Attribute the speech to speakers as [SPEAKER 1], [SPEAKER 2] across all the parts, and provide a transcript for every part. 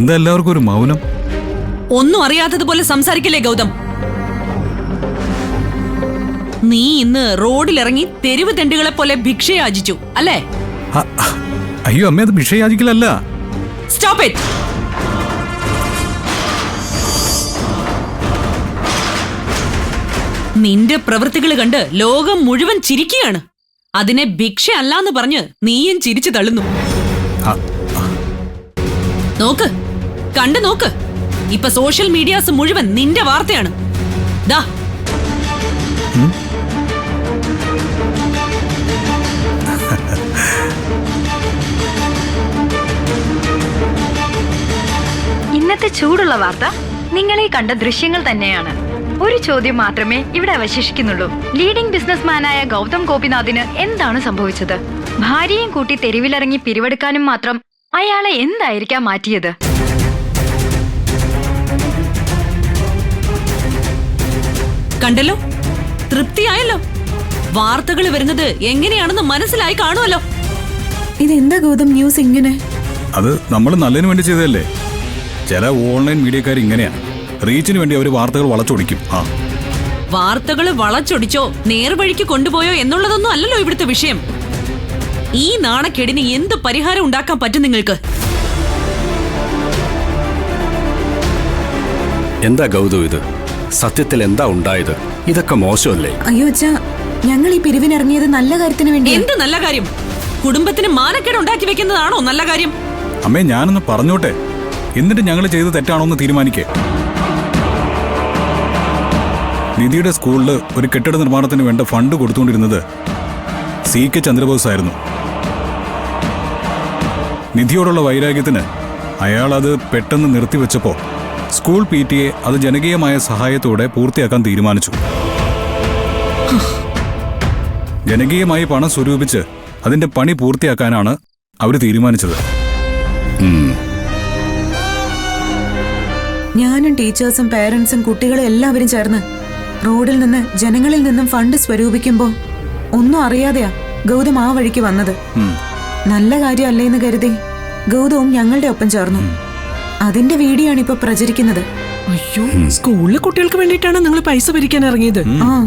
[SPEAKER 1] എന്താ എല്ലാവർക്കും ഒരു മൗനം?
[SPEAKER 2] ഒന്നും അറിയാത്തതുപോലെ സംസാരിക്കല്ലേ ഗൗതം. നീ ഇന്ന് റോഡിലിറങ്ങി തെരുവ് തെണ്ടുകളെ പോലെ ഭിക്ഷയാചിച്ചു അല്ലേ?
[SPEAKER 1] അയ്യോ അമ്മേ, അത് ഭിക്ഷയാചിക്കലല്ല.
[SPEAKER 2] Stop it. നിന്റെ പ്രവൃത്തികൾ കണ്ട് ലോകം മുഴുവൻ ചിരിക്കുകയാണ്. അതിനെ ഭിക്ഷ അല്ലാന്ന് പറഞ്ഞ് നീയും ചിരിച്ചു തള്ളുന്നു. നോക്ക്, കണ്ടു നോക്ക്. ഇപ്പൊ സോഷ്യൽ മീഡിയാസ് മുഴുവൻ നിന്റെ വാർത്തയാണ്. ദാ
[SPEAKER 3] ഇന്നത്തെ ചൂടുള്ള വാർത്ത നിങ്ങളീ കണ്ട ദൃശ്യങ്ങൾ തന്നെയാണ്. ഒരു ചോദ്യം മാത്രമേ ഇവിടെ അവശേഷിക്കുന്നുള്ളൂ. ലീഡിംഗ് ബിസിനസ്മാനായ ഗൗതം ഗോപിനാഥിന് എന്താണ് സംഭവിച്ചത്? ഭാര്യയും കൂട്ടി തെരുവിലിറങ്ങി പിരിവെടുക്കാനും മാത്രം അയാളെ എന്തായിരിക്കാം മാറ്റിയത്?
[SPEAKER 2] കണ്ടല്ലോ, തൃപ്തിയായല്ലോ. വാർത്തകൾ വരുന്നത് എങ്ങനെയാണെന്ന് മനസ്സിലായി കാണുമല്ലോ.
[SPEAKER 4] ഇതെന്താ ഗൗതം ന്യൂസ് ഇങ്ങനെ?
[SPEAKER 1] അത് നമ്മൾ നല്ലതിന് വേണ്ടി ചെയ്തതല്ലേ. ചില ഓൺലൈൻ മീഡിയക്കാർ ഇങ്ങനെയാണ്. റീച്ചിന് വേണ്ടി അവർ വാർത്തകൾ വളച്ചൊടിക്കും.
[SPEAKER 2] വാർത്തകൾ വളച്ചൊടിച്ചോ നേർവഴിക്ക് കൊണ്ടുപോയോ എന്നുള്ളതൊന്നും അല്ലല്ലോ ഇവിടുത്തെ വിഷയം. ഈ നാണക്കേടിന് എന്ത് പരിഹാരം ഉണ്ടാക്കാൻ പറ്റും നിങ്ങൾക്ക്?
[SPEAKER 5] എന്താ ഗൗതം ഇത്? സത്യത്തിൽ എന്താ ഉണ്ടായത്? ഇതൊക്കെ മോശമല്ലേ?
[SPEAKER 4] അയ്യോ അച്ഛാ, ഞങ്ങൾ ഈ പിരിവിനിറങ്ങിയത് നല്ല കാര്യത്തിന് വേണ്ടി.
[SPEAKER 2] എന്ത് നല്ല കാര്യം? കുടുംബത്തിന് മാനക്കേട് ഉണ്ടാക്കി വെക്കുന്നതാണോ നല്ല കാര്യം?
[SPEAKER 1] അമ്മേ, ഞാനൊന്ന് പറഞ്ഞോട്ടെ, എന്നിട്ട് ഞങ്ങൾ ചെയ്ത് തെറ്റാണോന്ന് തീരുമാനിക്കേ. നിധിയുടെ സ്കൂളിൽ ഒരു കെട്ടിട നിർമ്മാണത്തിന് വേണ്ട ഫണ്ട് കൊടുത്തുകൊണ്ടിരുന്നത് CK ചന്ദ്രബോസ് ആയിരുന്നു. നിധിയോടുള്ള വൈരാഗ്യത്തിന് അയാൾ അത് പെട്ടെന്ന് നിർത്തിവെച്ചപ്പോൾ സ്കൂൾ PTA അത് ജനകീയമായ സഹായത്തോടെ പൂർത്തിയാക്കാൻ തീരുമാനിച്ചു. ജനകീയമായി പണം സ്വരൂപിച്ച് അതിന്റെ പണി പൂർത്തിയാക്കാനാണ് അവർ തീരുമാനിച്ചത്.
[SPEAKER 4] ഞാനും ടീച്ചേഴ്സും പേരൻസും കുട്ടികളും എല്ലാവരും ചേർന്ന് റോഡിൽ നിന്ന് ജനങ്ങളിൽ നിന്നും ഫണ്ട് സ്വരൂപിക്കുമ്പോ ഒന്നും അറിയാതെയാ ഗൗതം ആ വഴിക്ക് വന്നത്. നല്ല കാര്യമല്ലേന്ന് കരുതി ഗൗതവും ഞങ്ങളുടെ ഒപ്പം ചേർന്നു. അതിന്റെ വീഡിയോ ആണ് ഇപ്പൊ പ്രചരിക്കുന്നത്.
[SPEAKER 6] അയ്യോ, സ്കൂളിലെ കുട്ടികൾക്ക് വേണ്ടിയിട്ടാണ് നിങ്ങൾ പൈസ പിരിക്കാൻ ഇറങ്ങിയത്.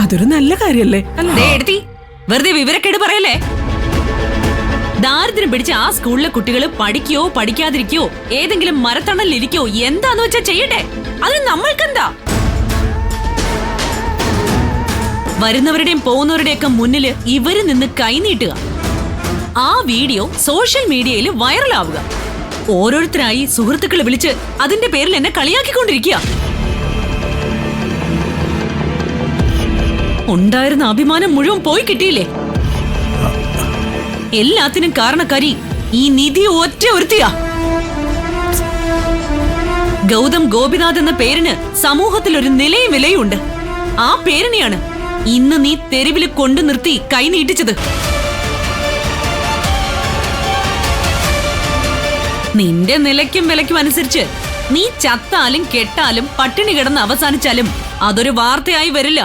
[SPEAKER 6] അതൊരു നല്ല കാര്യല്ലേ?
[SPEAKER 2] വെറുതെ വിവരക്കേട് പറയല്ലേ. ദാരിദ്ര്യം പിടിച്ച ആ സ്കൂളിലെ കുട്ടികൾ പഠിക്കോ പഠിക്കാതിരിക്കോ ഏതെങ്കിലും മരത്തണലിരിക്കോ എന്താന്ന് വെച്ചാ ചെയ്യട്ടെ. അതിന് നമ്മൾക്കെന്താ? വരുന്നവരുടെയും പോകുന്നവരുടെയൊക്കെ മുന്നില് ഇവര് നിന്ന് കൈനീട്ടുക, ആ വീഡിയോ സോഷ്യൽ മീഡിയയിൽ വൈറലാവുക, ഓരോരുത്തരായി സുഹൃത്തുക്കളെ വിളിച്ച് അതിന്റെ പേരിൽ എന്നെ കളിയാക്കിക്കൊണ്ടിരിക്കുക. ഉണ്ടായിരുന്ന അഭിമാനം മുഴുവൻ പോയി കിട്ടിയില്ലേ? എല്ലാത്തിനും കാരണക്കാരി ഈ നിധി ഒറ്റ ഒരുത്തിയാ. ഗൗതം ഗോപിനാഥ് എന്ന പേരിന് സമൂഹത്തിൽ ഒരു നിലയും വിലയും ഉണ്ട്. ആ പേരിനെയാണ് ഇന്ന് നീ തെരുവിൽ കൊണ്ടു നിർത്തി കൈനീട്ടിച്ചത്. നിന്റെ നിലയ്ക്കും വിലയ്ക്കും അനുസരിച്ച് നീ ചത്താലും കെട്ടാലും പട്ടിണി കിടന്ന് അവസാനിച്ചാലും അതൊരു വാർത്തയായി വരില്ല.